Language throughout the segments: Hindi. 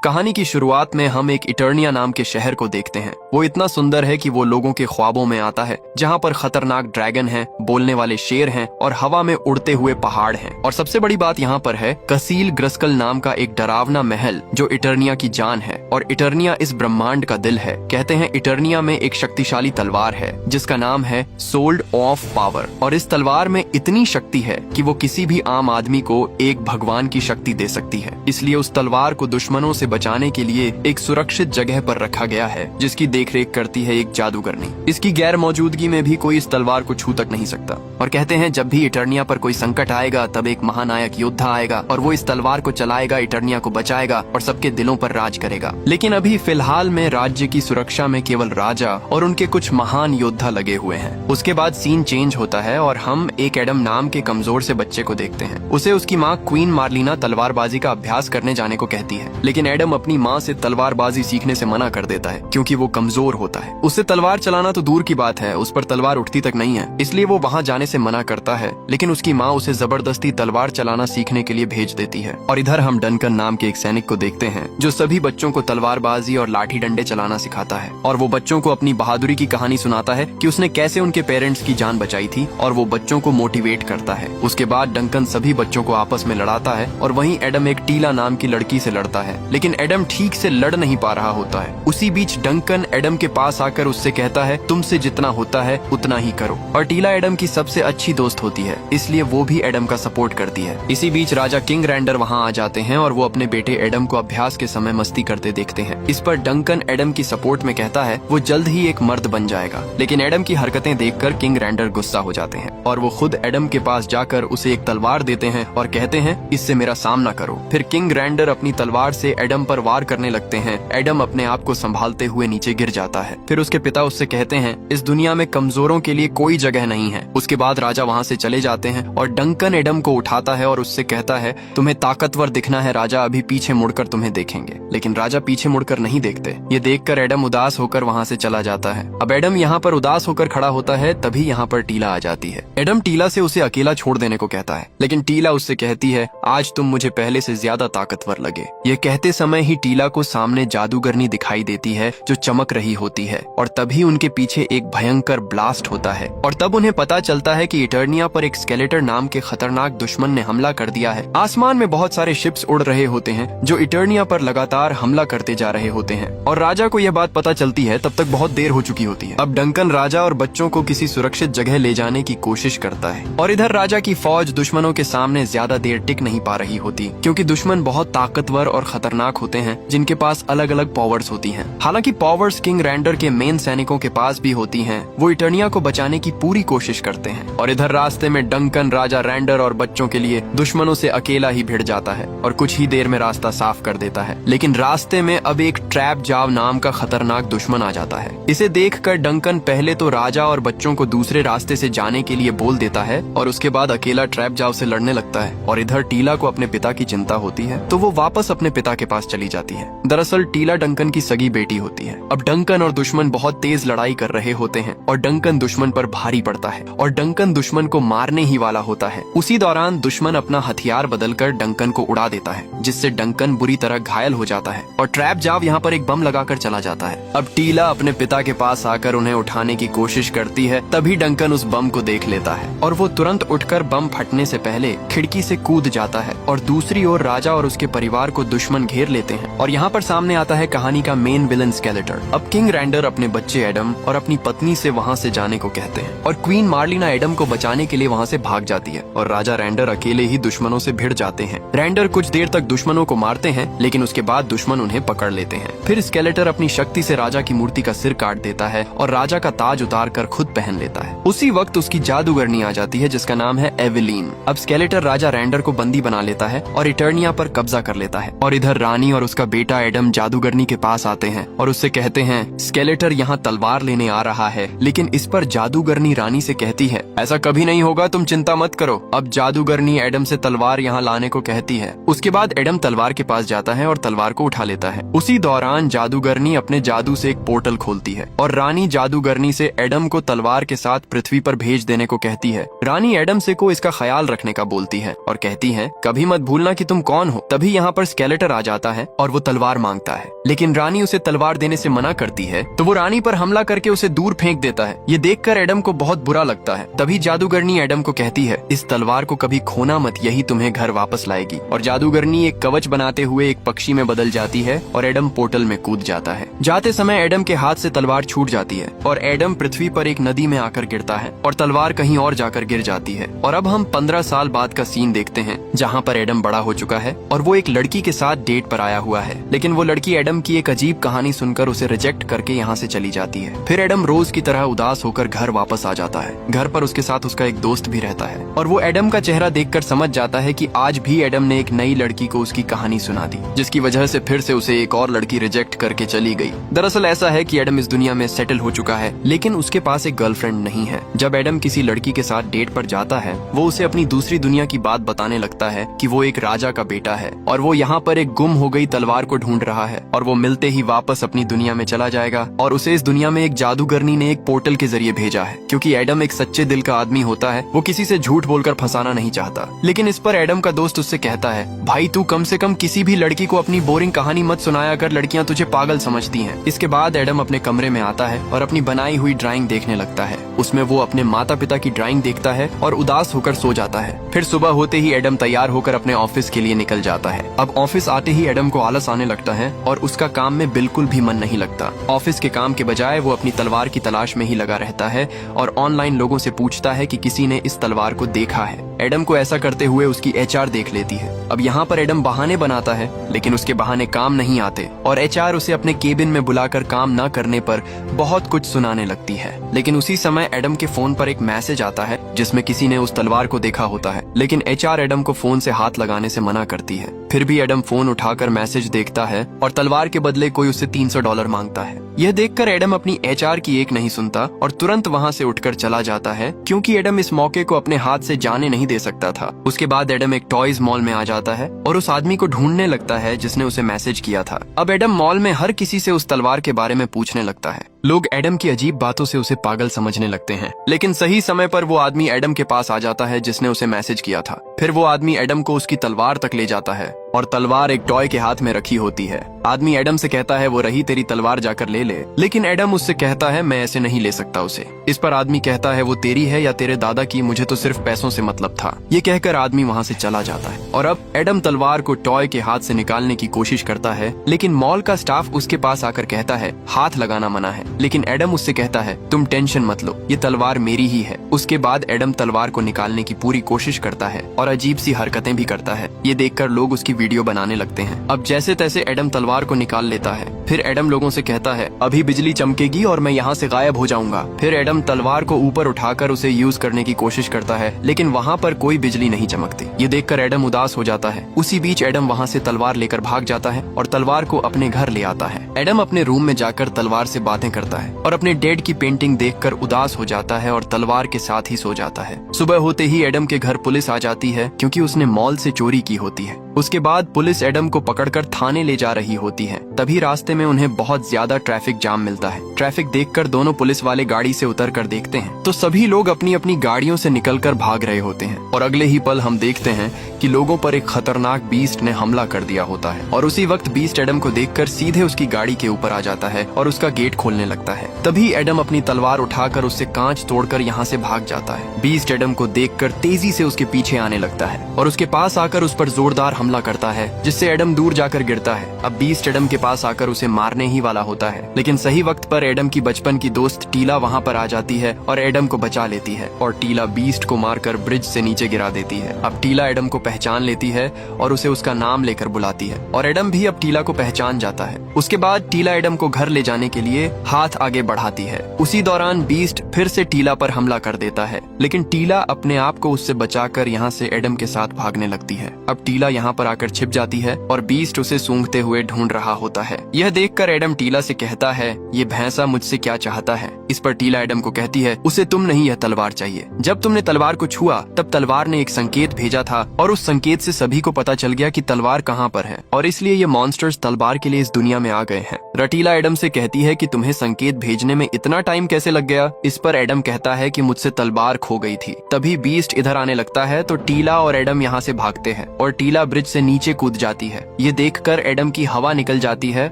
कहानी की शुरुआत में हम एक इटर्निया नाम के शहर को देखते हैं। वो इतना सुंदर है कि वो लोगों के ख्वाबों में आता है, जहाँ पर खतरनाक ड्रैगन हैं, बोलने वाले शेर हैं और हवा में उड़ते हुए पहाड़ हैं। और सबसे बड़ी बात यहाँ पर है कसील ग्रस्कल नाम का एक डरावना महल जो इटर्निया की जान है। और इटर्निया इस ब्रह्मांड का दिल है। कहते हैं इटर्निया में एक शक्तिशाली तलवार है जिसका नाम है सोल्ड ऑफ पावर। और इस तलवार में इतनी शक्ति है कि वो किसी भी आम आदमी को एक भगवान की शक्ति दे सकती है। इसलिए उस तलवार को दुश्मनों से बचाने के लिए एक सुरक्षित जगह पर रखा गया है जिसकी देखरेख करती है एक जादूगरनी। इसकी गैर मौजूदगी में भी कोई इस तलवार को छू तक नहीं सकता। और कहते हैं जब भी इटर्निया पर कोई संकट आएगा तब एक महानायक योद्धा आएगा और वो इस तलवार को चलाएगा, इटर्निया को बचाएगा और सबके दिलों पर राज करेगा। लेकिन अभी फिलहाल में राज्य की सुरक्षा में केवल राजा और उनके कुछ महान योद्धा लगे हुए हैं। उसके बाद सीन चेंज होता है और हम एक एडम नाम के कमजोर से बच्चे को देखते हैं। उसे उसकी माँ क्वीन मार्लिना तलवारबाजी का अभ्यास करने जाने को कहती है, लेकिन एडम अपनी माँ से तलवारबाजी सीखने से मना कर देता है क्योंकि वो कमजोर होता है। उससे तलवार चलाना तो दूर की बात है, उस पर तलवार उठती तक नहीं है, इसलिए वो वहाँ जाने से मना करता है। लेकिन उसकी माँ उसे जबरदस्ती तलवार चलाना सीखने के लिए भेज देती है। और इधर हम डंकन नाम के एक सैनिक को देखते हैं जो सभी बच्चों को तलवारबाजी और लाठी डंडे चलाना सिखाता है। और वो बच्चों को अपनी बहादुरी की कहानी सुनाता है कि उसने कैसे उनके पेरेंट्स की जान बचाई थी और वो बच्चों को मोटिवेट करता है। उसके बाद डंकन सभी बच्चों को आपस में लड़ाता है और वहीं एडम एक टीला नाम की लड़की से लड़ता है, लेकिन एडम ठीक से लड़ नहीं पा रहा होता है। उसी बीच डंकन एडम के पास आकर उससे कहता है तुमसे जितना होता है उतना ही करो। और टीला एडम की सबसे अच्छी दोस्त होती है, इसलिए वो भी एडम का सपोर्ट करती है। इसी बीच राजा किंग रैंडर वहाँ आ जाते हैं और वो अपने बेटे एडम को अभ्यास के समय मस्ती करते देखते हैं। इस पर डंकन एडम की सपोर्ट में कहता है वो जल्द ही एक मर्द बन जाएगा। लेकिन एडम की हरकतें देखकर किंग रैंडर गुस्सा हो जाते हैं और वो खुद एडम के पास जाकर उसे एक तलवार देते हैं और कहते हैं इससे मेरा सामना करो। फिर किंग रैंडर अपनी तलवार से एडम पर वार करने लगते हैं। एडम अपने आप को संभालते हुए नीचे गिर जाता है। फिर उसके पिता उससे कहते हैं इस दुनिया में कमजोरों के लिए कोई जगह नहीं है। उसके बाद राजा वहाँ से चले जाते हैं और डंकन एडम को उठाता है और उससे कहता है तुम्हें ताकतवर दिखना है राजा, अभी पीछे मुड़कर तुम्हें देखेंगे। लेकिन राजा पीछे मुड़कर नहीं देखते। ये देखकर एडम उदास होकर वहाँ से चला जाता है। अब एडम यहाँ पर उदास होकर खड़ा होता है, तभी यहाँ पर टीला आ जाती है। एडम टीला से उसे अकेला छोड़ देने को कहता है, लेकिन टीला उससे कहती है आज तुम मुझे पहले से ज्यादा ताकतवर लगे। ये कहते समय ही टीला को सामने जादूगरनी दिखाई देती है जो चमक रही होती है और तभी उनके पीछे एक भयंकर ब्लास्ट होता है। और तब उन्हें पता चलता है कि इटर्निया पर एक स्केलेटर नाम के खतरनाक दुश्मन ने हमला कर दिया है। आसमान में बहुत सारे शिप्स उड़ रहे होते हैं जो इटर्निया पर लगातार हमला करते जा रहे होते हैं। और राजा को यह बात पता चलती है तब तक बहुत देर हो चुकी होती है। अब डंकन राजा और बच्चों को किसी सुरक्षित जगह ले जाने की कोशिश करता है। और इधर राजा की फौज दुश्मनों के सामने ज्यादा देर टिक नहीं पा रही होती क्योंकि दुश्मन बहुत ताकतवर और खतरनाक होते हैं जिनके पास अलग अलग पावर्स होती हैं। हालांकि पावर्स किंग रैंडर के मेन सैनिकों के पास भी होती हैं। वो इटर्निया को बचाने की पूरी कोशिश करते हैं। और इधर रास्ते में डंकन राजा रैंडर और बच्चों के लिए दुश्मनों से अकेला ही भिड़ जाता है और कुछ ही देर में रास्ता साफ कर देता है। लेकिन रास्ते में अब एक ट्रैप जाव नाम का खतरनाक दुश्मन आ जाता है। इसे देखकर डंकन पहले तो राजा और बच्चों को दूसरे रास्ते से जाने के लिए बोल देता है और उसके बाद अकेला ट्रैप जाव से लड़ने लगता है। और इधर टीला को अपने पिता की चिंता होती है तो वो वापस अपने पिता के पास चली जाती है। दरअसल टीला डंकन की सगी बेटी होती है। अब डंकन और दुश्मन बहुत तेज लड़ाई कर रहे होते हैं और डंकन दुश्मन पर भारी पड़ता है और डंकन दुश्मन को मारने ही वाला होता है। उसी दौरान दुश्मन अपना हथियार बदलकर डंकन को उड़ा देता है जिससे डंकन बुरी तरह घायल हो जाता है और ट्रैप जाव यहाँ पर एक बम लगाकर चला जाता है। अब टीला अपने पिता के पास आकर उन्हें उठाने की कोशिश करती है, तभी डंकन उस बम को देख लेता है और वो तुरंत उठकर बम फटने से पहले खिड़की से कूद जाता है। और दूसरी ओर राजा और उसके परिवार को दुश्मन घेर लेते हैं। और यहाँ पर सामने आता है कहानी का मेन विलन स्केलेटर। अब किंग रैंडर अपने बच्चे एडम और अपनी पत्नी से वहाँ से जाने को कहते हैं और क्वीन मार्लिना एडम को बचाने के लिए वहाँ से भाग जाती है और राजा रैंडर अकेले ही दुश्मनों से भिड़ जाते हैं। रैंडर कुछ देर तक दुश्मनों को मारते हैं लेकिन उसके बाद दुश्मन उन्हें पकड़ लेते हैं। फिर स्केलेटर अपनी शक्ति से राजा की मूर्ति का सिर काट देता है और राजा का ताज उतार कर खुद पहन लेता है। उसी वक्त उसकी जादूगरनी आ जाती है जिसका नाम है एवेलीन। अब स्केलेटर राजा रैंडर को बंदी बना लेता है और इटर्निया पर कब्जा कर लेता है। और इधर रानी और उसका बेटा एडम जादूगरनी के पास आते हैं और उससे कहते हैं स्केलेटर यहाँ तलवार लेने आ रहा है। लेकिन इस पर जादूगरनी रानी से कहती है ऐसा कभी नहीं होगा, तुम चिंता मत करो। अब जादूगरनी एडम से तलवार यहाँ लाने को कहती है। उसके बाद एडम तलवार के पास जाता है और तलवार को उठा लेता है। उसी दौरान जादूगरनी अपने जादू से एक पोर्टल खोलती है और रानी जादूगरनी से एडम को तलवार के साथ पृथ्वी पर भेज देने को कहती है। रानी एडम से को इसका ख्याल रखने का बोलती है और कहती है कभी मत भूलना कि तुम कौन हो। तभी यहाँ पर स्केलेटर आ जाता है और वो तलवार मांगता है, लेकिन रानी उसे तलवार देने से मना करती है, तो वो रानी पर हमला करके उसे दूर फेंक देता है। ये देखकर एडम को बहुत बुरा लगता है। तभी जादूगरनी एडम को कहती है, इस तलवार को कभी खोना मत, यही तुम्हें घर वापस लाएगी। और जादूगरनी एक कवच बनाते हुए एक पक्षी में बदल जाती है और एडम पोर्टल में कूद जाता है। जाते समय एडम के हाथ से तलवार छूट जाती है और एडम पृथ्वी पर एक नदी में आकर गिरता है और तलवार कहीं और जाकर गिर जाती है। और अब हम 15 साल बाद का सीन देखते हैं, जहाँ पर एडम बड़ा हो चुका है और वो एक लड़की के साथ डेट पर आया हुआ है, लेकिन वो लड़की एडम की एक अजीब कहानी सुनकर उसे रिजेक्ट करके यहाँ से चली जाती है। फिर एडम रोज की तरह उदास होकर घर वापस आ जाता है। घर पर उसके साथ उसका एक दोस्त भी रहता है और वो एडम का चेहरा देखकर समझ जाता है कि आज भी एडम ने एक नई लड़की को उसकी कहानी सुना दी, जिसकी वजह से फिर से उसे एक और लड़की रिजेक्ट करके चली गई। दरअसल ऐसा है कि एडम इस दुनिया में सेटल हो चुका है, लेकिन उसके पास एक गर्लफ्रेंड नहीं है। जब एडम किसी लड़की के साथ डेट पर जाता है, वो उसे अपनी दूसरी दुनिया की बात बताने लगता है कि वो एक राजा का बेटा है और वो यहाँ पर एक गुम हो गई तलवार को ढूंढ रहा है और वो मिलते ही वापस अपनी दुनिया में चला जाएगा। और उसे इस दुनिया में एक जादूगरनी ने एक पोर्टल के जरिए भेजा है, क्योंकि एडम एक सच्चे दिल का आदमी होता है, वो किसी से झूठ बोलकर फंसाना नहीं चाहता। लेकिन इस पर एडम का दोस्त उससे कहता है, भाई तू कम से कम किसी भी लड़की को अपनी बोरिंग कहानी मत सुनाया कर, लड़कियां तुझे पागल समझती हैं। इसके बाद एडम अपने कमरे में आता है और अपनी बनाई हुई ड्राइंग देखने लगता है। उसमें वो अपने माता पिता की ड्राइंग देखता है और उदास होकर सो जाता है। फिर सुबह होते ही एडम तैयार होकर अपने ऑफिस के लिए निकल जाता है। अब ऑफिस आते ही एडम को आलस आने लगता है और उसका काम में बिल्कुल भी मन नहीं लगता। ऑफिस के काम के बजाय वो अपनी तलवार की तलाश में ही लगा रहता है और ऑनलाइन लोगों से पूछता है कि किसी ने इस तलवार को देखा है। एडम को ऐसा करते हुए उसकी एचआर देख लेती है। अब यहाँ पर एडम बहाने बनाता है, लेकिन उसके बहाने काम नहीं आते और एचआर उसे अपने केबिन में बुलाकर काम न करने पर बहुत कुछ सुनाने लगती है। लेकिन उसी समय एडम के फोन पर एक मैसेज आता है जिसमें किसी ने उस तलवार को देखा होता है, लेकिन एचआर एडम को फोन से हाथ लगाने से मना करती है। फिर भी एडम फोन उठाकर मैसेज देखता है और तलवार के बदले कोई उससे $300 मांगता है। यह देखकर एडम अपनी एचआर की एक नहीं सुनता और तुरंत वहाँ से उठकर चला जाता है, क्योंकि एडम इस मौके को अपने हाथ से जाने नहीं दे सकता था। उसके बाद एडम एक टॉयज मॉल में आ जाता है और उस आदमी को ढूंढने लगता है जिसने उसे मैसेज किया था। अब एडम मॉल में हर किसी से उस तलवार के बारे में पूछने लगता है। लोग एडम की अजीब बातों से उसे पागल समझने लगते हैं, लेकिन सही समय पर वो आदमी एडम के पास आ जाता है जिसने उसे मैसेज किया था। फिर वो आदमी एडम को उसकी तलवार तक ले जाता है और तलवार एक टॉय के हाथ में रखी होती है। आदमी एडम से कहता है वो रही तेरी तलवार, जाकर ले ले, लेकिन एडम उससे कहता है मैं ऐसे नहीं ले सकता उसे। इस पर आदमी कहता है वो तेरी है या तेरे दादा की, मुझे तो सिर्फ पैसों से मतलब था। ये कहकर आदमी वहाँ से चला जाता है और अब एडम तलवार को टॉय के हाथ से निकालने की कोशिश करता है, लेकिन मॉल का स्टाफ उसके पास आकर कहता है हाथ लगाना मना है। लेकिन एडम उससे कहता है तुम टेंशन मत लो, ये तलवार मेरी ही है। उसके बाद एडम तलवार को निकालने की पूरी कोशिश करता है और अजीब सी हरकतें भी करता है। ये देखकर लोग उसकी वीडियो बनाने लगते हैं। अब जैसे तैसे एडम तलवार को निकाल लेता है। फिर एडम लोगों से कहता है अभी बिजली चमकेगी और मैं यहाँ से गायब हो जाऊंगा। फिर एडम तलवार को ऊपर उठाकर उसे यूज करने की कोशिश करता है, लेकिन वहाँ पर कोई बिजली नहीं चमकती। ये देखकर एडम उदास हो जाता है। उसी बीच एडम वहाँ से तलवार लेकर भाग जाता है और तलवार को अपने घर ले आता है। एडम अपने रूम में जाकर तलवार से बातें करता है और अपने डेड की पेंटिंग देखकर उदास हो जाता है और तलवार के साथ ही सो जाता है। सुबह होते ही एडम के घर पुलिस आ जाती है, क्योंकि उसने मॉल से चोरी की होती है। उसके बाद पुलिस एडम को पकड़कर थाने ले जा रही होती है। तभी रास्ते में उन्हें बहुत ज्यादा ट्रैफिक जाम मिलता है। ट्रैफिक देखकर दोनों पुलिस वाले गाड़ी से उतरकर देखते हैं तो सभी लोग अपनी अपनी गाड़ियों से निकलकर भाग रहे होते हैं और अगले ही पल हम देखते हैं कि लोगों पर एक खतरनाक बीस्ट ने हमला कर दिया होता है। और उसी वक्त बीस्ट एडम को देखकर सीधे उसकी गाड़ी के ऊपर आ जाता है और उसका गेट खोलने लगता है। तभी एडम अपनी तलवार उठाकर उससे कांच तोड़कर यहाँ से भाग जाता है। बीस्ट एडम को देखकर तेजी से उसके पीछे आने लगता है और उसके पास आकर उस पर जोरदार हमला करता है, जिससे एडम दूर जाकर गिरता है। अब बीस्ट एडम के पास आकर उसे मारने ही वाला होता है, लेकिन सही वक्त पर एडम की बचपन की दोस्त टीला वहाँ पर आ जाती है और एडम को बचा लेती है और टीला बीस्ट को मारकर ब्रिज से नीचे गिरा देती है। अब टीला एडम को पहचान लेती है और उसे उसका नाम लेकर बुलाती है और एडम भी अब टीला को पहचान जाता है। उसके बाद टीला एडम को घर ले जाने के लिए हाथ आगे बढ़ाती है। उसी दौरान बीस्ट फिर से टीला पर हमला कर देता है, लेकिन टीला अपने आप को उससे बचाकर यहाँ से एडम के साथ भागने लगती है। अब टीला यहाँ पर आकर छिप जाती है और बीस्ट उसे सूंघते हुए ढूंढ रहा होता है। यह देखकर एडम टीला से कहता है ये भैंसा मुझसे क्या चाहता है। इस पर टीला एडम को कहती है उसे तुम नहीं यह तलवार चाहिए। जब तुमने तलवार को छुआ तब तलवार ने एक संकेत भेजा था और उस संकेत से सभी को पता चल गया कि तलवार कहाँ पर है और इसलिए ये मॉन्स्टर्स तलवार के लिए इस दुनिया में आ गए हैं। रटीला एडम से कहती है कि तुम्हें संकेत भेजने में इतना टाइम कैसे लग गया। इस पर एडम कहता है कि मुझसे तलवार खो गई थी। तभी बीस्ट इधर आने लगता है तो टीला और एडम यहाँ से भागते हैं और टीला ब्रिज ब्रिज से नीचे कूद जाती है। ये देखकर एडम की हवा निकल जाती है,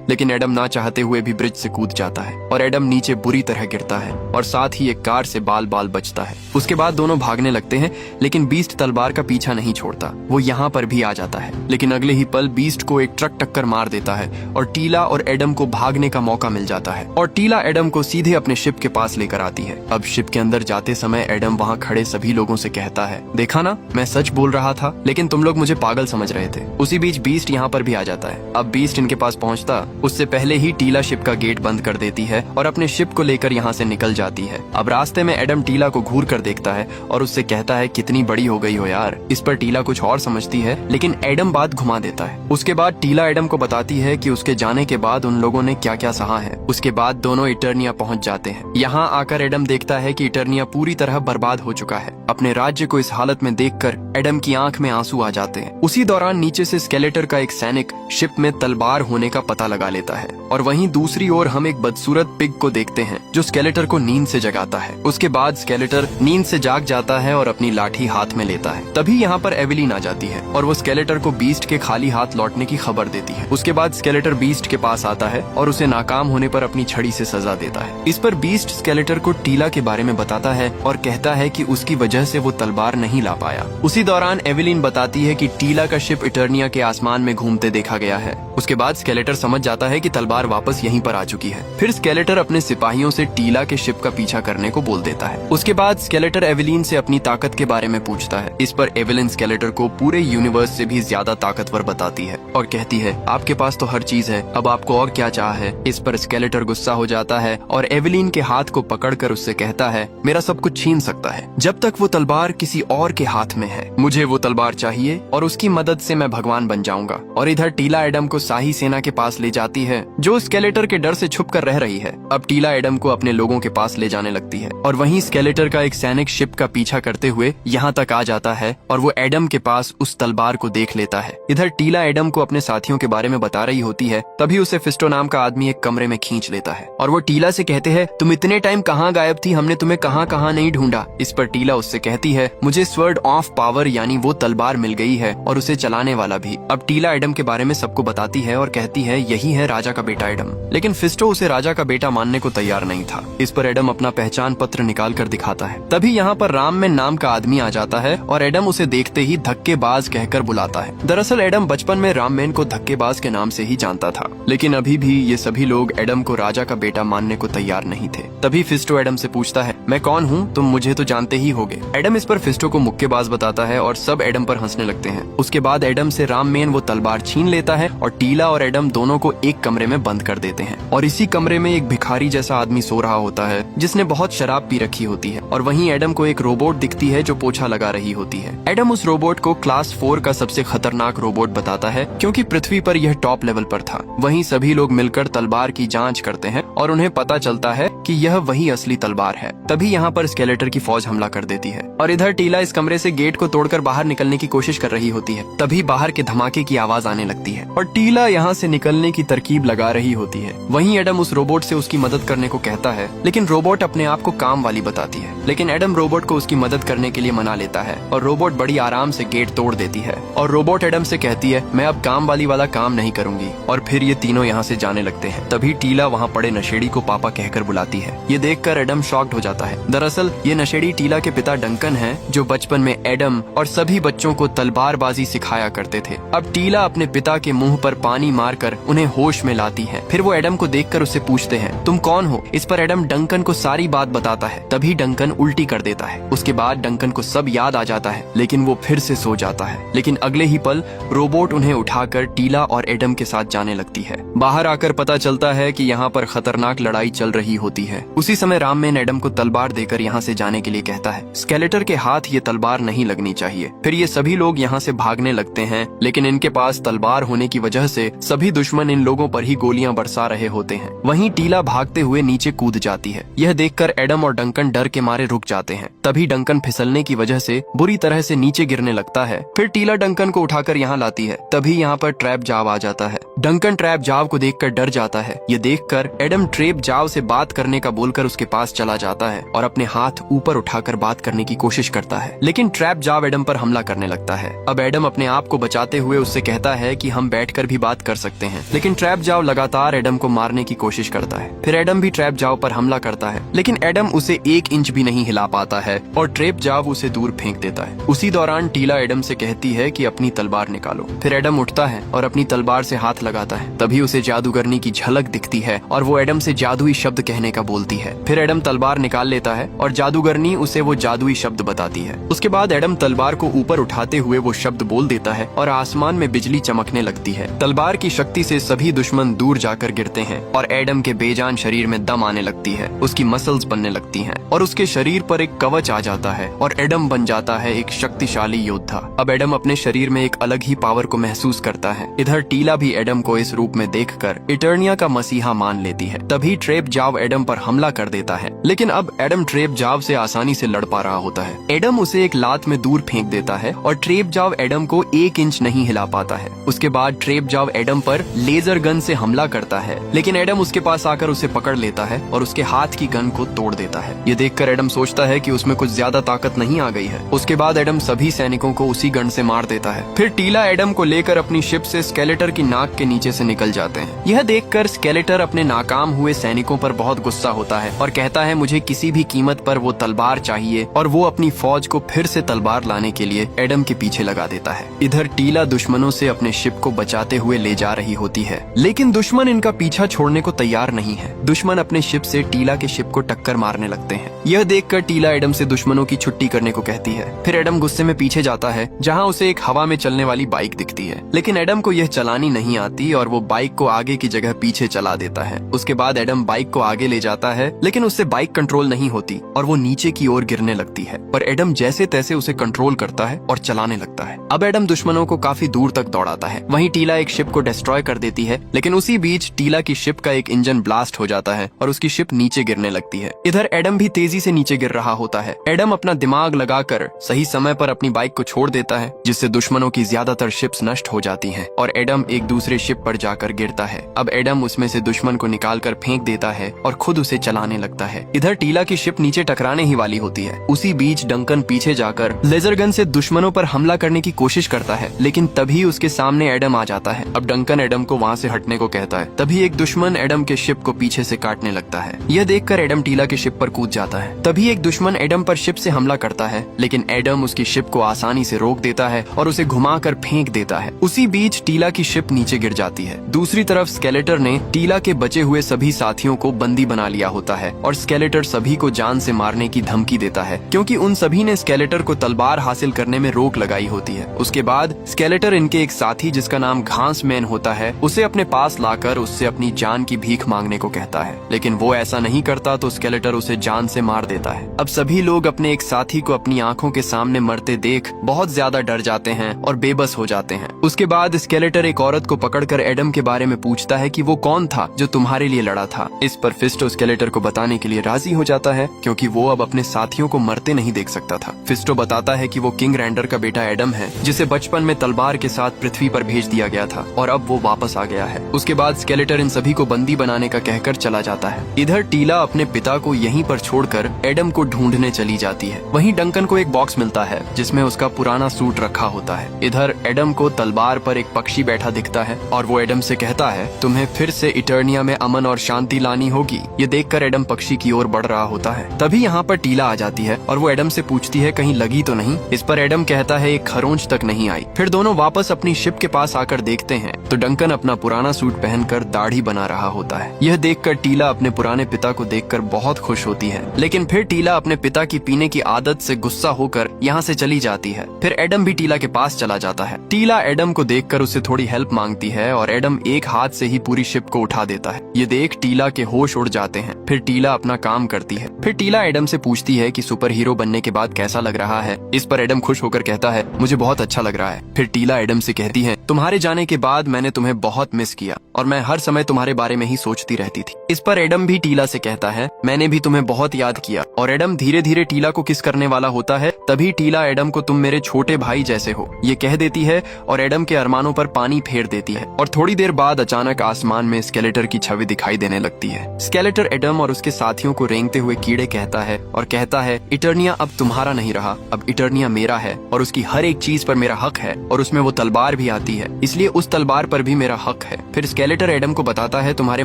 लेकिन एडम ना चाहते हुए भी ब्रिज से कूद जाता है और एडम नीचे बुरी तरह गिरता है और साथ ही एक कार से बाल बाल बचता है। उसके बाद दोनों भागने लगते हैं, लेकिन बीस्ट तलवार का पीछा नहीं छोड़ता। वो यहाँ पर भी आ जाता है, लेकिन अगले ही पल बीस्ट को एक ट्रक टक्कर मार देता है और टीला और एडम को भागने का मौका मिल जाता है और टीला एडम को सीधे अपने शिप के पास लेकर आती है। अब शिप के अंदर जाते समय एडम वहाँ खड़े सभी लोगों से कहता है, देखा ना, मैं सच बोल रहा था, लेकिन तुम लोग मुझे पागल समझ रहे थे। उसी बीच बीस्ट यहाँ पर भी आ जाता है। अब बीस्ट इनके पास पहुँचता उससे पहले ही टीला शिप का गेट बंद कर देती है और अपने शिप को लेकर यहाँ से निकल जाती है। अब रास्ते में एडम टीला को घूर कर देखता है और उससे कहता है, कितनी बड़ी हो गई हो यार। इस पर टीला कुछ और समझती है, लेकिन एडम बात घुमा देता है। उसके बाद टीला एडम को बताती है कि उसके जाने के बाद उन लोगों ने क्या क्या सहा है। उसके बाद दोनों इटर्निया पहुंच जाते हैं। यहाँ आकर एडम देखता है कि इटर्निया पूरी तरह बर्बाद हो चुका है। अपने राज्य को इस हालत में देखकर एडम की आंख में आंसू आ जाते हैं। उसी दौरान नीचे से स्केलेटर का एक सैनिक शिप में तलवार होने का पता लगा लेता है और वहीं दूसरी ओर हम एक बदसूरत पिग को देखते हैं जो स्केलेटर को नींद से जगाता है। उसके बाद स्केलेटर नींद से जाग जाता है और अपनी लाठी हाथ में लेता है। तभी यहाँ पर एवेलिन आ जाती है और वो स्केलेटर को बीस्ट के खाली हाथ लौटने की खबर देती है। उसके बाद स्केलेटर बीस्ट के पास आता है और उसे नाकाम होने पर अपनी छड़ी से सजा देता है। इस पर बीस्ट स्केलेटर को टीला के बारे में बताता है और कहता है कि उसकी वजह से वो तलवार नहीं ला पाया। उसी दौरान एवेलिन बताती है कि टीला का शिप इटर्निया के आसमान में घूमते देखा गया है। उसके बाद स्केलेटर समझ जाता है कि तलवार वापस यहीं पर आ चुकी है। फिर स्केलेटर अपने सिपाहियों से टीला के शिप का पीछा करने को बोल देता है। उसके बाद स्केलेटर एवेलिन से अपनी ताकत के बारे में पूछता है। इस पर एवेलिन स्केलेटर को पूरे यूनिवर्स से भी ज्यादा ताकतवर बताती है और कहती है, आपके पास तो हर चीज है, अब आपको और क्या चाह है। इस पर स्केलेटर गुस्सा हो जाता है और एवेलिन के हाथ को पकड़कर उससे कहता है, मेरा सब कुछ छीन सकता है जब तक वो तलवार किसी और के हाथ में है। मुझे वो तलवार चाहिए और उसकी मदद से मैं भगवान बन जाऊंगा। और इधर टीला एडम को शाही सेना के पास ले जाती है जो स्केलेटर के डर से छुप कर रह रही है। अब टीला एडम को अपने लोगों के पास ले जाने लगती है और वहीं स्केलेटर का एक सैनिक शिप का पीछा करते हुए यहाँ तक आ जाता है और वो एडम के पास उस तलवार को देख लेता है। इधर टीला एडम को अपने साथियों के बारे में बता रही होती है, तभी उसे फिस्टो नाम का आदमी एक कमरे में खींच लेता है और वो टीला से कहते हैं, तुम इतने टाइम कहाँ गायब थी, हमने तुम्हें कहाँ कहाँ नहीं ढूंढा। इस पर टीला उससे कहती है, मुझे स्वर्ड ऑफ पावर यानी वो तलवार मिल गई है और उसे चलाने वाला भी। अब टीला एडम के बारे में सबको बताती है और कहती है, यही है राजा का बेटा एडम। लेकिन फिस्टो उसे राजा का बेटा मानने को तैयार नहीं था। इस पर एडम अपना पहचान पत्र निकाल कर दिखाता है। तभी यहाँ पर राममैन नाम का आदमी आ जाता है और एडम उसे देखते ही धक्केबाज कहकर बुलाता है। दरअसल एडम बचपन में राममैन को धक्केबाज के नाम से ही जानता था, लेकिन अभी भी ये सभी लोग एडम को राजा का बेटा मानने को तैयार नहीं थे। तभी फिस्टो एडम से पूछता है, मैं कौन हूँ, तुम मुझे तो जानते ही होगे। एडम इस पर फिस्टो को मुक्केबाज बताता है और सब एडम पर हंसने लगते हैं। उसके बाद एडम से राममैन वो तलवार छीन लेता है और टीला और एडम दोनों को एक कमरे में बंद कर देते हैं और इसी कमरे में एक भिखारी जैसा आदमी सो रहा होता है जिसने बहुत शराब पी रखी होती है। और वहीं एडम को एक रोबोट दिखती है जो पोछा लगा रही होती है। एडम उस रोबोट को क्लास 4 का सबसे खतरनाक रोबोट बताता है क्योंकि पृथ्वी पर यह टॉप लेवल पर था। वहीं सभी लोग मिलकर तलवार की जांच करते हैं और उन्हें पता चलता है कि यह वही असली तलवार है। तभी यहाँ पर स्केलेटर की फौज हमला कर देती है और इधर टीला इस कमरे से गेट को तोड़कर बाहर निकलने की कोशिश कर रही होती है। तभी बाहर के धमाके की आवाज आने लगती है और टीला यहाँ से निकलने की तरकीब लगा रही होती है। वहीं एडम उस रोबोट से उसकी मदद करने को कहता है, लेकिन रोबोट अपने आप को काम वाली बताती है। लेकिन एडम रोबोट को उसकी मदद करने के लिए मना लेता है और रोबोट बड़ी आराम से गेट तोड़ देती है और रोबोट एडम से कहती है, मैं अब काम वाली वाला काम नहीं करूंगी। और फिर ये तीनों यहाँ से जाने लगते हैं। तभी टीला वहाँ पड़े नशेड़ी को पापा कहकर बुलाती है। ये देखकर एडम शॉक्ड हो जाता है। दरअसल ये नशेड़ी टीला के पिता डंकन है जो बचपन में एडम और सभी बच्चों को तलवारबाजी सिखाया करते थे। अब टीला अपने पिता के मुंह पर पानी मारकर उन्हें होश में लाती है। फिर वो एडम को देखकर उससे पूछते हैं, तुम कौन हो। इस पर एडम डंकन को सारी बात बताता है। तभी डंकन उल्टी कर देता है। उसके बाद डंकन को सब याद आ जाता है, लेकिन वो फिर से सो जाता है। लेकिन अगले ही पल रोबोट उन्हें उठाकर टीला और एडम के साथ जाने लगती है। बाहर आकर पता चलता है कि यहाँ पर खतरनाक लड़ाई चल रही होती है। उसी समय राममैन एडम को तलवार देकर यहाँ से जाने के लिए कहता है। स्केलेटर के हाथ ये तलवार नहीं लगनी चाहिए। फिर ये सभी लोग यहाँ से भागने लगते हैं, लेकिन इनके पास तलवार होने की वजह से सभी दुश्मन इन लोगों पर ही गोलियां बरसा रहे होते हैं। वहीं टीला भागते हुए नीचे कूद जाती है। यह देखकर एडम और डंकन डर के मारे रुक जाते हैं। तभी डंकन फिसलने की वजह से बुरी तरह से नीचे गिरने लगता है। फिर टीला डंकन को उठाकर यहाँ लाती है। तभी यहाँ पर ट्रैप जाव आ जाता है। डंकन ट्रैप जाव को देखकर डर जाता है। ये देखकर एडम ट्रैप जाव से बात करने करने का बोलकर उसके पास चला जाता है और अपने हाथ ऊपर उठाकर बात करने की कोशिश करता है, लेकिन ट्रैप जाव एडम पर हमला करने लगता है। अब एडम अपने आप को बचाते हुए उससे कहता है कि हम बैठकर भी बात कर सकते हैं, लेकिन ट्रैप जाव लगातार एडम को मारने की कोशिश करता है। फिर एडम भी ट्रैप जाव पर हमला करता है, लेकिन एडम उसे 1 इंच भी नहीं हिला पाता है और ट्रैप जाव उसे दूर फेंक देता है। उसी दौरान टीला एडम से कहती है कि अपनी तलवार निकालो। फिर एडम उठता है और अपनी तलवार से हाथ लगाता है। तभी उसे जादूगरनी की झलक दिखती है और वो एडम से जादुई शब्द कहने का बोलती है। फिर एडम तलवार निकाल लेता है और जादूगरनी उसे वो जादुई शब्द बताती है। उसके बाद एडम तलवार को ऊपर उठाते हुए वो शब्द बोल देता है और आसमान में बिजली चमकने लगती है। तलवार की शक्ति से सभी दुश्मन दूर जाकर गिरते हैं और एडम के बेजान शरीर में दम आने लगती है। उसकी मसल्स बनने लगती हैं और उसके शरीर पर एक कवच आ जाता है और एडम बन जाता है एक शक्तिशाली योद्धा। अब एडम अपने शरीर में एक अलग ही पावर को महसूस करता है। इधर टीला भी एडम को इस रूप में देखकर इटर्निया का मसीहा मान लेती है। तभी ट्रैप जाव एडम पर हमला कर देता है, लेकिन अब एडम ट्रैप जाव से आसानी से लड़ पा रहा होता है। एडम उसे एक लात में दूर फेंक देता है और ट्रैप जाव एडम को 1 इंच नहीं हिला पाता है। उसके बाद ट्रैप जाव एडम पर लेजर गन से हमला करता है, लेकिन एडम उसके पास आकर उसे पकड़ लेता है और उसके हाथ की गन को तोड़ देता है। ये देखकर एडम सोचता है कि उसमें कुछ ज्यादा ताकत नहीं आ गई है। उसके बाद एडम सभी सैनिकों को उसी गन से मार देता है। फिर टीला एडम को लेकर अपनी शिप से स्केलेटर की नाक के नीचे से निकल जाते हैं। यह देखकर स्केलेटर अपने नाकाम हुए सैनिकों पर बहुत गुस्सा होता है और कहता है मुझे किसी भी कीमत पर वो तलवार चाहिए, और वो अपनी फौज को फिर से तलवार लाने के लिए एडम के पीछे लगा देता है। इधर टीला दुश्मनों से अपने शिप को बचाते हुए ले जा रही होती है, लेकिन दुश्मन इनका पीछा छोड़ने को तैयार नहीं है। दुश्मन अपने शिप से टीला के शिप को टक्कर मारने लगते हैं। यह देखकर टीला एडम से दुश्मनों की छुट्टी करने को कहती है। फिर एडम गुस्से में पीछे जाता है, जहाँ उसे एक हवा में चलने वाली बाइक दिखती है, लेकिन एडम को यह चलानी नहीं आती और वो बाइक को आगे की जगह पीछे चला देता है। उसके बाद एडम बाइक को आगे ले जाता है, लेकिन उससे बाइक कंट्रोल नहीं होती और वो नीचे की ओर गिरने लगती है, पर एडम जैसे तैसे उसे कंट्रोल करता है और चलाने लगता है। अब एडम दुश्मनों को काफी दूर तक दौड़ाता है। वहीं टीला एक शिप को डिस्ट्रॉय कर देती है, लेकिन उसी बीच टीला की शिप का एक इंजन ब्लास्ट हो जाता है और उसकी शिप नीचे गिरने लगती है। इधर एडम भी तेजी से नीचे गिर रहा होता है। एडम अपना दिमाग लगाकर सही समय पर अपनी बाइक को छोड़ देता है, जिससे दुश्मनों की ज्यादातर शिप्स नष्ट हो जाती हैं और एडम एक दूसरे शिप पर जाकर गिरता है। अब एडम उसमें से दुश्मन को निकालकर फेंक देता है और खुद उसे चलाने लगता है। इधर टीला की शिप नीचे टकराने ही वाली होती है। उसी बीच डंकन पीछे जाकर लेजर गन से दुश्मनों पर हमला करने की कोशिश करता है, लेकिन तभी उसके सामने एडम आ जाता है। अब डंकन एडम को वहाँ से हटने को कहता है। तभी एक दुश्मन एडम के शिप को पीछे से काटने लगता है। यह देखकर एडम टीला की शिप पर कूद जाता है। तभी एक दुश्मन एडम पर शिप से हमला करता है, लेकिन एडम उसकी शिप को आसानी से रोक देता है और उसे घुमाकर फेंक देता है। उसी बीच टीला की शिप नीचे गिर जाती है। दूसरी तरफ स्केलेटर ने टीला के बचे हुए सभी साथियों को बंदी बना लिया होता है और स्केलेटर सभी को जान से मारने की धमकी देता है, क्योंकि उन सभी ने स्केलेटर को तलवार हासिल करने में रोक लगाई होती है। उसके बाद स्केलेटर इनके एक साथी जिसका नाम घास मैन होता है, उसे अपने पास लाकर उससे अपनी जान की भीख मांगने को कहता है, लेकिन वो ऐसा नहीं करता तो स्केलेटर उसे जान से मार देता है। अब सभी लोग अपने एक साथी को अपनी आंखों के सामने मरते देख बहुत ज्यादा डर जाते हैं और बेबस हो जाते हैं। उसके बाद स्केलेटर एक औरत को पकड़कर एडम के बारे में पूछता है कि वो कौन था जो तुम्हारे लिए लड़ा था। इस पर फिस्टो स्केलेटर को बताने के लिए राजी हो जाता है, क्योंकि वो अब अपने साथियों को मरते नहीं देख सकता था। फिस्टो बताता है कि वो किंग रैंडर का बेटा एडम है, जिसे बचपन में तलवार के साथ पृथ्वी पर भेज दिया गया था और अब वो वापस आ गया है। उसके बाद स्केलेटर इन सभी को बंदी बनाने का कहकर चला जाता है। इधर टीला अपने पिता को यहीं पर छोड़कर एडम को ढूंढने चली जाती है। वहीं डंकन को एक बॉक्स मिलता है जिसमें उसका पुराना सूट रखा होता है। इधर एडम को तलवार पर एक पक्षी बैठा दिखता है और वो एडम से कहता है तुम्हें फिर से इटर्निया में अमन और शांति लानी होगी। ये देखकर एडम पक्षी की ओर बढ़ रहा होता है। तभी यहाँ पर टीला आ जाती है और वो एडम से पूछती है कहीं लगी तो नहीं। इस पर एडम कहता है एक खरोंच तक नहीं आई। फिर दोनों वापस अपनी शिप के पास आकर देखते हैं तो डंकन अपना पुराना सूट पहनकर दाढ़ी बना रहा होता है। यह देखकर टीला अपने पुराने पिता को देखकर बहुत खुश होती है, लेकिन फिर टीला अपने पिता की पीने की आदत से गुस्सा होकर यहाँ से चली जाती है। फिर एडम भी टीला के पास चला जाता है। टीला एडम को देखकर उससे थोड़ी हेल्प मांगती है और एडम एक हाथ से ही पूरी शिप को उठा देता है। ये देख टीला के होश उड़ जाते हैं। फिर टीला अपना काम करती है। फिर टीला एडम से पूछती है कि सुपर हीरो बनने के बाद कैसा लग रहा है। इस पर एडम खुश होकर कहता है मुझे बहुत अच्छा लग रहा है। फिर टीला एडम से कहती है तुम्हारे जाने के बाद मैंने तुम्हें बहुत मिस किया और मैं हर समय तुम्हारे बारे में ही सोचती रहती थी। इस पर एडम भी टीला से कहता है मैंने भी तुम्हें बहुत याद किया, और एडम धीरे धीरे टीला को किस करने वाला होता है। तभी टीला एडम को तुम मेरे छोटे भाई जैसे हो ये कह देती है और एडम के अरमानों पर पानी फेर देती है। और थोड़ी देर बाद अचानक आसमान में स्केलेटर की छवि दिखाई देने लगती है। स्केलेटर स्केलेटर एडम और उसके साथियों को रेंगते हुए कीड़े कहता है और कहता है, इटर्निया अब तुम्हारा नहीं रहा, अब इटर्निया मेरा है और उसकी हर एक चीज पर मेरा हक है और उसमें वो तलवार भी आती है, इसलिए उस तलवार पर भी मेरा हक है। फिर स्केलेटर एडम को बताता है, तुम्हारे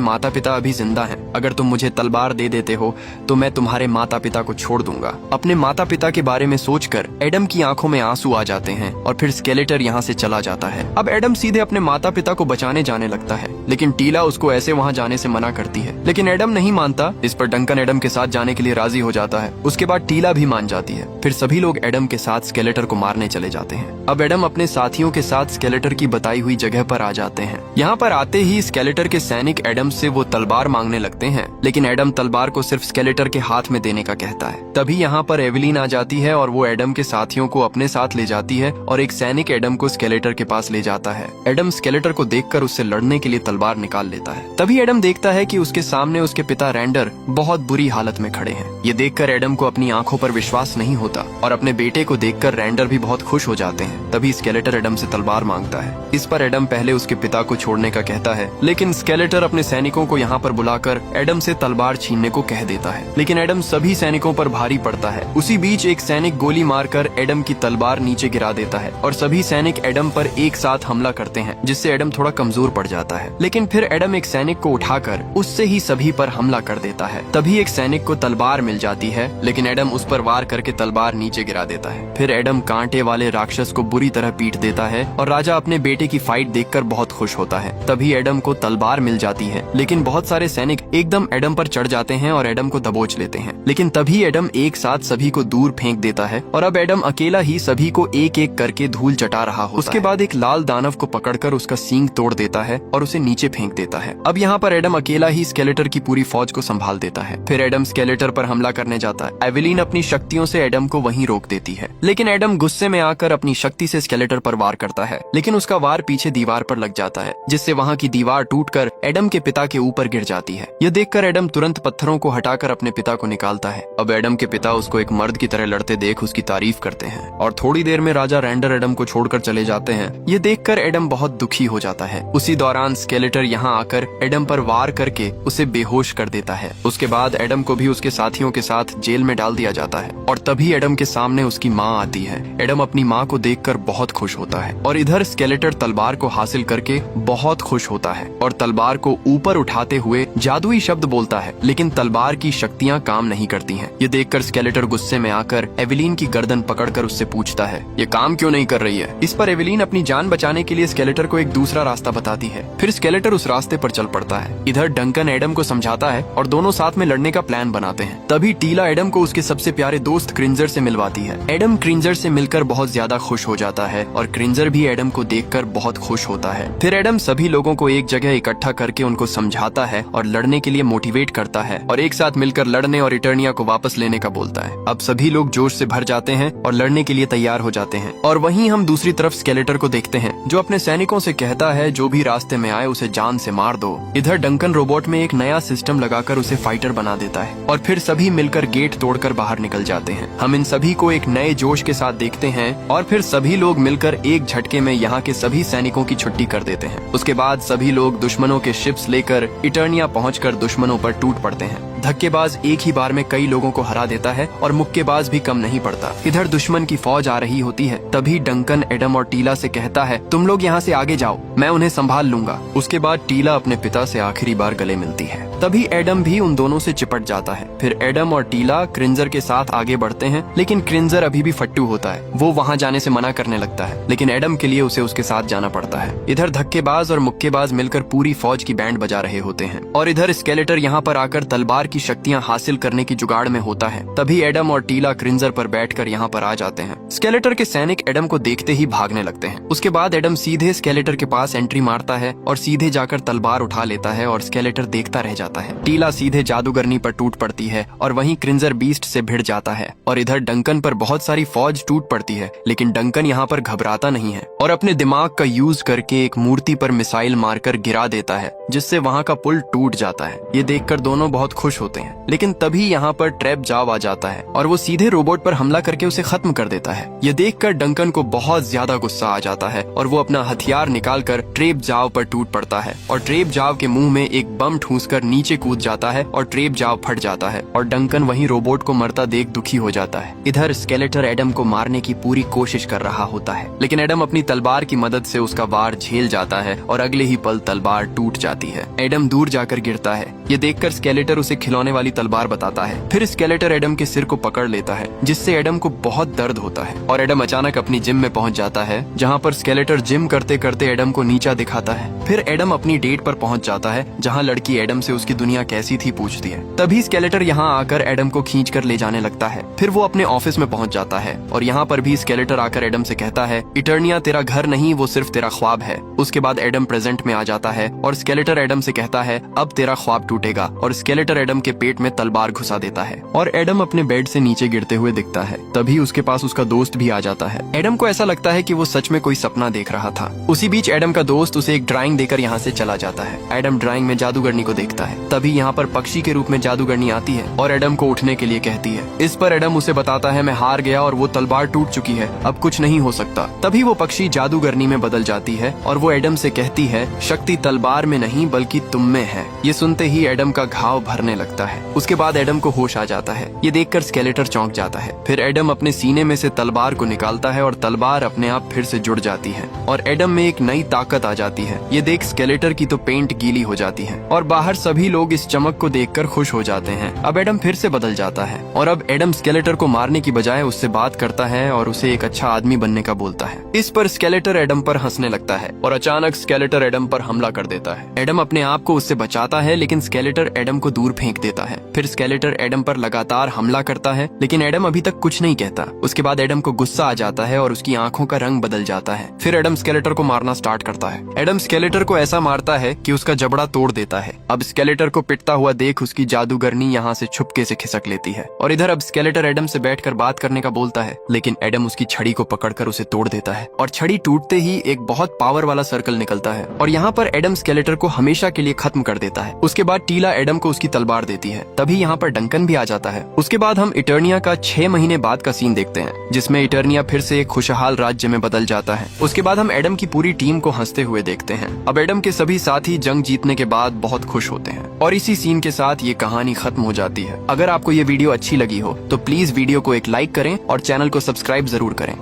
माता पिता अभी जिंदा हैं, अगर तुम मुझे तलवार दे देते हो तो मैं तुम्हारे माता पिता को छोड़ दूंगा। अपने माता पिता के बारे में सोचकर एडम की आंखों में आंसू आ जाते हैं और फिर स्केलेटर यहाँ से चला जाता है। अब एडम सीधे अपने माता पिता को बचाने जाने लगता है, लेकिन टीला उसको ऐसे वहाँ जाने से मना करती है, लेकिन एडम नहीं मानता। इस पर डंकन एडम के साथ जाने के लिए राजी हो जाता है। उसके बाद टीला भी मान जाती है। फिर सभी लोग एडम के साथ स्केलेटर को मारने चले जाते हैं। अब एडम अपने साथियों के साथ स्केलेटर की बताई हुई जगह पर आ जाते हैं। यहाँ पर आते ही स्केलेटर के सैनिक एडम से वो तलवार मांगने लगते हैं, लेकिन एडम तलवार को सिर्फ स्केलेटर के हाथ में देने का कहता है। तभी यहाँ पर एवेलिन आ जाती है और वो एडम के साथियों को अपने साथ ले जाती है और एक सैनिक एडम को स्केलेटर के पास ले जाता है। एडम स्केलेटर को देखकर उससे लड़ने के लिए तलवार निकाल लेता है। तभी एडम देखता है कि उसके सामने उसके पिता रैंडर बहुत बुरी हालत में खड़े हैं। ये देखकर एडम को अपनी आंखों पर विश्वास नहीं होता और अपने बेटे को देखकर रैंडर भी बहुत खुश हो जाते हैं। तभी स्केलेटर एडम से तलवार मांगता है। इस पर एडम पहले उसके पिता को छोड़ने का कहता है, लेकिन स्केलेटर अपने सैनिकों को यहाँ पर बुलाकर एडम से तलवार छीनने को कह देता है, लेकिन एडम सभी सैनिकों पर भारी पड़ता है। उसी बीच एक सैनिक गोली मारकर एडम की तलवार नीचे गिरा देता है और सभी सैनिक एडम पर एक साथ हमला करते हैं, जिससे एडम थोड़ा कमजोर पड़ जाता है। लेकिन फिर एडम एक सैनिक को उठाकर उससे ही सभी पर हमला कर देता है। तभी एक सैनिक को तलवार मिल जाती है, लेकिन एडम उस पर वार करके तलवार नीचे गिरा देता है। फिर एडम कांटे वाले राक्षस को बुरी तरह पीट देता है और राजा अपने बेटे की फाइट देखकर बहुत खुश होता है। तभी एडम को तलवार मिल जाती है, लेकिन बहुत सारे सैनिक एकदम एडम पर चढ़ जाते हैं और एडम को दबोच लेते हैं। लेकिन तभी एडम एक साथ सभी को दूर फेंक देता है और अब एडम अकेला ही सभी को एक एक करके धूल चटा रहा होता है। उसके बाद एक लाल दानव को पकड़कर उसका सींग तोड़ देता है और उसे नीचे फेंक देता है। अब यहाँ पर एडम अकेला ही स्केलेटर की पूरी फौज को संभाल देता है। फिर एडम स्केलेटर पर हमला करने जाता है। एवेलिन अपनी शक्तियों से एडम को वहीं रोक देती है, लेकिन एडम गुस्से में आकर अपनी शक्ति से स्केलेटर पर वार करता है, लेकिन उसका वार पीछे दीवार पर लग जाता है, जिससे वहाँ की दीवार टूटकर एडम के पिता के ऊपर गिर जाती है। यह देखकर एडम तुरंत पत्थरों को हटाकर अपने पिता को निकालता है। अब एडम के पिता उसको एक मर्द की तरह लड़ते देख उसकी तारीफ करते हैं और थोड़ी देर में राजा रैंडर एडम को छोड़कर चले जाते हैं। ये देखकर एडम बहुत दुखी हो जाता है। उसी दौरान स्केलेटर यहाँ आकर एडम पर वार करके उसे बेहोश कर देता है। उसके बाद एडम को भी उसके साथियों के साथ जेल में डाल दिया जाता है और तभी एडम के सामने उसकी माँ आती है। एडम अपनी माँ को देखकर बहुत खुश होता है और इधर स्केलेटर तलवार को हासिल करके बहुत खुश होता है और तलवार को ऊपर उठाते हुए जादुई शब्द बोलता है, लेकिन तलवार की शक्तियाँ काम नहीं करती हैं। ये देखकर स्केलेटर गुस्से में आकर एवेलिन की गर्दन पकड़कर उससे पूछता है, ये काम क्यों नहीं कर रही है? इस पर एवेलिन अपनी जान बचाने के लिए स्केलेटर को एक दूसरा रास्ता बताती है। फिर स्केलेटर उस रास्ते पर चल पड़ता है। इधर डंकन एडम को समझाता है और दोनों साथ में लड़ने का प्लान बनाते हैं। तभी टीला एडम को उसके सबसे प्यारे दोस्त क्रिंजर से मिलवाती है। एडम क्रिंजर से मिलकर बहुत ज्यादा खुश हो जाता है और क्रिंजर भी एडम को देखकर बहुत खुश होता है। फिर एडम सभी लोगों को एक जगह इकट्ठा करके उनको समझाता है और लड़ने के लिए मोटिवेट करता है और एक साथ मिलकर लड़ने और इटर्निया को वापस लेने का बोलता है। अब सभी लोग जोश से भर जाते हैं और लड़ने के लिए तैयार हो जाते हैं। और वहीं हम दूसरी तरफ स्केलेटर को देखते हैं, जो अपने सैनिकों से कहता है, जो भी रास्ते में आए उसे जान से मार दो। इधर डंकन रोबोट में एक नया सिस्टम लगाकर उसे फाइटर बना देता है और फिर सभी मिलकर गेट तोड़कर बाहर निकल जाते हैं। हम इन सभी को एक नए जोश के साथ देखते हैं और फिर सभी लोग मिलकर एक झटके में यहाँ के सभी सैनिकों की छुट्टी कर देते हैं। उसके बाद सभी लोग दुश्मनों के शिप्स लेकर इटर्निया पहुंचकर दुश्मनों पर टूट पड़ते हैं। धक्केबाज एक ही बार में कई लोगों को हरा देता है और मुक्केबाज भी कम नहीं पड़ता। इधर दुश्मन की फौज आ रही होती है। तभी डंकन एडम और टीला से कहता है, तुम लोग यहाँ से आगे जाओ, मैं उन्हें संभाल लूंगा। उसके बाद टीला अपने पिता से आखिरी बार गले मिलती है। तभी एडम भी उन दोनों से चिपट जाता है। फिर एडम और टीला क्रिंजर के साथ आगे बढ़ते हैं, लेकिन क्रिंजर अभी भी फट्टू होता है। वो वहाँ जाने से मना करने लगता है, लेकिन एडम के लिए उसे उसके साथ जाना पड़ता है। इधर धक्केबाज और मुक्केबाज मिलकर पूरी फौज की बैंड बजा रहे होते हैं और इधर स्केलेटर यहाँ पर आकर तलवार की शक्तियाँ हासिल करने की जुगाड़ में होता है। तभी एडम और टीला क्रिंजर पर बैठकर यहाँ पर आ जाते हैं। स्केलेटर के सैनिक एडम को देखते ही भागने लगते हैं। उसके बाद एडम सीधे स्केलेटर के पास एंट्री मारता है और सीधे जाकर तलवार उठा लेता है और स्केलेटर देखता रह जाता है। टीला सीधे जादूगरनी पर टूट पड़ती है और वहीं क्रिंजर बीस्ट से भिड़ जाता है और इधर डंकन पर बहुत सारी फौज टूट पड़ती है, लेकिन डंकन यहाँ पर घबराता नहीं है और अपने दिमाग का यूज करके एक मूर्ति पर मिसाइल मारकर गिरा देता है, जिससे वहाँ का पुल टूट जाता है। ये देखकर दोनों बहुत खुश खुश होते हैं। लेकिन तभी यहाँ पर ट्रैप जाव आ जाता है और वो सीधे रोबोट पर हमला करके उसे खत्म कर देता है। ये देखकर डंकन को बहुत ज्यादा गुस्सा आ जाता है और वो अपना हथियार निकालकर ट्रैप जाव पर टूट पड़ता है और ट्रैप जाव के मुंह में एक बम ठूंसकर नीचे कूद जाता है और ट्रैप जाव फट जाता है और डंकन वहीं रोबोट को मरता देख दुखी हो जाता है। इधर स्केलेटर एडम को मारने की पूरी कोशिश कर रहा होता है, लेकिन एडम अपनी तलवार की मदद से उसका वार झेल जाता है और अगले ही पल तलवार टूट जाती है। एडम दूर जाकर गिरता है। ये देखकर स्केलेटर उसे खिलौने वाली तलवार बताता है। फिर स्केलेटर एडम के सिर को पकड़ लेता है, जिससे एडम को बहुत दर्द होता है और एडम अचानक अपनी जिम में पहुंच जाता है, जहां पर स्केलेटर जिम करते करते एडम को नीचा दिखाता है। फिर एडम अपनी डेट पर पहुंच जाता है, जहां लड़की एडम से उसकी दुनिया कैसी थी पूछती है। तभी स्केलेटर यहां आकर एडम को खींच कर ले जाने लगता है। फिर वो अपने ऑफिस में पहुंच जाता है और यहाँ पर भी स्केलेटर आकर एडम से कहता है, इटर्निया तेरा घर नहीं, वो सिर्फ तेरा ख्वाब है। उसके बाद एडम प्रेजेंट में आ जाता है और स्केलेटर एडम से कहता है, अब तेरा ख्वाब टूटेगा, और स्केलेटर एडम के पेट में तलवार घुसा देता है और एडम अपने बेड से नीचे गिरते हुए दिखता है। तभी उसके पास उसका दोस्त भी आ जाता है। एडम को ऐसा लगता है कि वो सच में कोई सपना देख रहा था। उसी बीच एडम का दोस्त उसे एक ड्राइंग देकर यहाँ से चला जाता है। एडम ड्राइंग में जादूगरनी को देखता है। तभी यहाँ पर पक्षी के रूप में जादूगरनी आती है और एडम को उठने के लिए कहती है। इस पर एडम उसे बताता है, मैं हार गया और वो तलवार टूट चुकी है, अब कुछ नहीं हो सकता। तभी वो पक्षी जादूगरनी में बदल जाती है और वो एडम से कहती है, शक्ति तलवार में नहीं बल्कि तुम में है। ये सुनते ही एडम का घाव भरने लगता है। उसके बाद एडम को होश आ जाता है। ये देखकर स्केलेटर चौंक जाता है। फिर एडम अपने सीने में से तलवार को निकालता है और तलवार अपने आप फिर से जुड़ जाती है और एडम में एक नई ताकत आ जाती है। ये देख स्केलेटर की तो पेंट गीली हो जाती है और बाहर सभी लोग इस चमक को देखकर खुश हो जाते हैं। अब एडम फिर से बदल जाता है और अब एडम स्केलेटर को मारने की बजाय उससे बात करता है और उसे एक अच्छा आदमी बनने का बोलता है। इस पर स्केलेटर एडम पर हंसने लगता है और अचानक स्केलेटर एडम पर हमला कर देता है। एडम अपने आप को उससे बचाता है, लेकिन स्केलेटर एडम को दूर फेंक देता है। फिर स्केलेटर एडम पर लगातार हमला करता है, लेकिन एडम अभी तक कुछ नहीं कहता। उसके बाद एडम को गुस्सा आ जाता है और उसकी आंखों का रंग बदल जाता है। फिर एडम स्केलेटर को मारना स्टार्ट करता है। एडम स्केलेटर को ऐसा मारता है कि उसका जबड़ा तोड़ देता है। अब स्केलेटर को पिटता हुआ देख उसकी जादूगरनी यहाँ से छुपके से खिसक लेती है और इधर अब स्केलेटर एडम से बैठकर बात करने का बोलता है, लेकिन एडम उसकी छड़ी को पकड़कर उसे तोड़ देता है और छड़ी टूटते ही एक बहुत पावर वाला सर्कल निकलता है और यहाँ पर एडम स्केलेटर को हमेशा के लिए खत्म कर देता है। उसके बाद टीला एडम को उसकी तलवार देती है। तभी यहाँ पर डंकन भी आ जाता है। उसके बाद हम इटर्निया का 6 महीने बाद का सीन देखते हैं, जिसमें इटर्निया फिर से एक खुशहाल राज्य में बदल जाता है। उसके बाद हम एडम की पूरी टीम को हंसते हुए देखते हैं। अब एडम के सभी साथी जंग जीतने के बाद बहुत खुश होते हैं और इसी सीन के साथ ये कहानी खत्म हो जाती है। अगर आपको ये वीडियो अच्छी लगी हो तो प्लीज वीडियो को एक लाइक करें और चैनल को सब्सक्राइब जरूर करें।